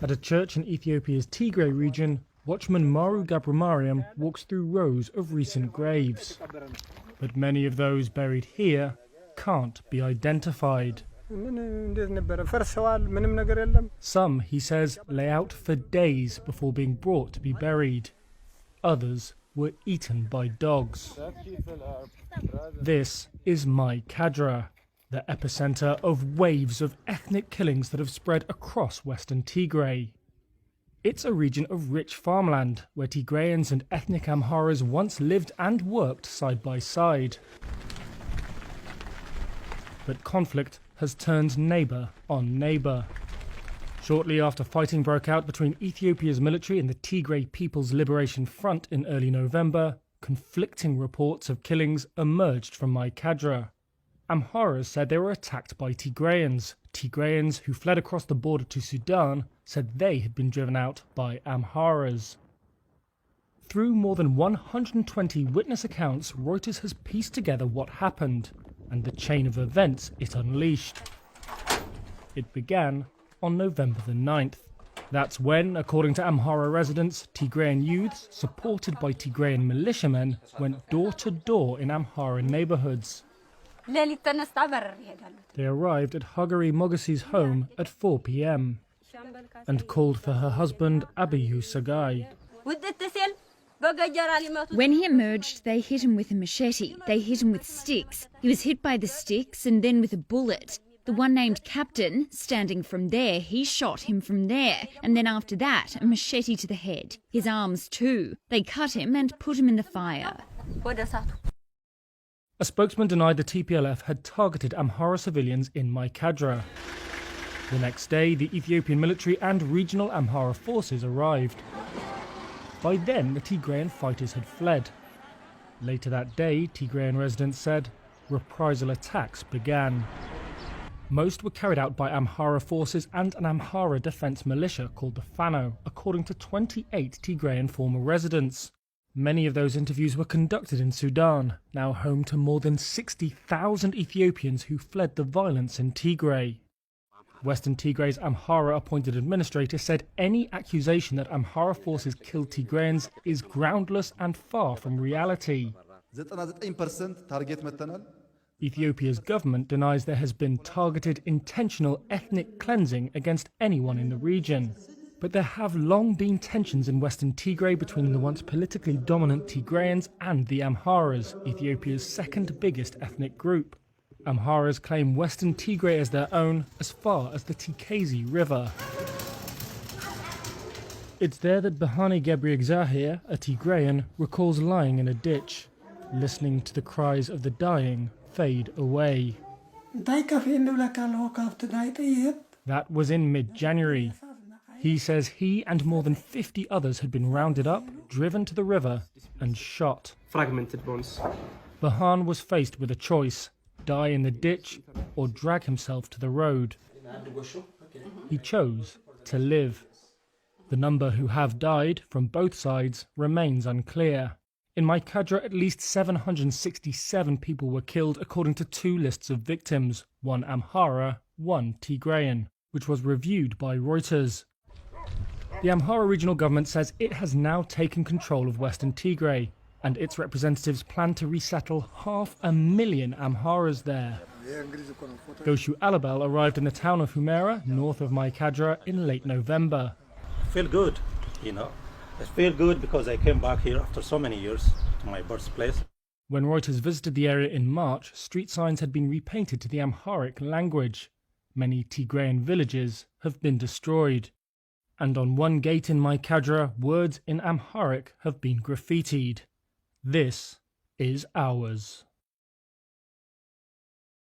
At a church in Ethiopia's Tigray region, watchman Maru Gabramariam walks through rows of recent graves. But many of those buried here can't be identified. Some, he says, lay out for days before being brought to be buried. Others were eaten by dogs. This is Micadra, the epicenter of waves of ethnic killings that have spread across western Tigray. It's a region of rich farmland where Tigrayans and ethnic Amharas once lived and worked side by side. But conflict has turned neighbour on neighbour. Shortly after fighting broke out between Ethiopia's military and the Tigray People's Liberation Front in early November, conflicting reports of killings emerged from Micadra. Amharas said they were attacked by Tigrayans. Tigrayans who fled across the border to Sudan said they had been driven out by Amharas. Through more than 120 witness accounts, Reuters has pieced together what happened and the chain of events it unleashed. It began on November the 9th. That's when, according to Amhara residents, Tigrayan youths, supported by Tigrayan militiamen, went door to door in Amhara neighborhoods. They arrived at Hagari Mogasi's home at 4 p.m. and called for her husband Abiyu Sagai. When he emerged, they hit him with a machete. They hit him with sticks. He was hit by the sticks and then with a bullet. The one named Captain, standing from there, he shot him from there. And then after that, a machete to the head. His arms too. They cut him and put him in the fire. A spokesman denied the TPLF had targeted Amhara civilians in Micadra. The next day, the Ethiopian military and regional Amhara forces arrived. By then, the Tigrayan fighters had fled. Later that day, Tigrayan residents said, reprisal attacks began. Most were carried out by Amhara forces and an Amhara defense militia called the Fano, according to 28 Tigrayan former residents. Many of those interviews were conducted in Sudan, now home to more than 60,000 Ethiopians who fled the violence in Tigray. Western Tigray's Amhara-appointed administrator said any accusation that Amhara forces killed Tigrayans is groundless and far from reality. 99% target መተናል. Ethiopia's government denies there has been targeted intentional ethnic cleansing against anyone in the region. But there have long been tensions in western Tigray between the once politically dominant Tigrayans and the Amharas, Ethiopia's second biggest ethnic group. Amharas claim western Tigray as their own as far as the Tikezi River. It's there that Bahani Gebrigzahir, a Tigrayan, recalls lying in a ditch, listening to the cries of the dying fade away. That was in mid-January. He says he and more than 50 others had been rounded up, driven to the river, and shot. Fragmented bones. Bahan was faced with a choice: die in the ditch or drag himself to the road. He chose to live. The number who have died from both sides remains unclear. In Micadra, at least 767 people were killed according to two lists of victims, one Amhara, one Tigrayan, which was reviewed by Reuters. The Amhara regional government says it has now taken control of western Tigray, and its representatives plan to resettle 500,000 Amharas there. Goshu Alabel arrived in the town of Humera, north of Micadra, in late November. I feel good, I feel good because I came back here after so many years to my birthplace. When Reuters visited the area in March, street signs had been repainted to the Amharic language. Many Tigrayan villages have been destroyed. And on one gate in Micadra, words in Amharic have been graffitied. This is ours.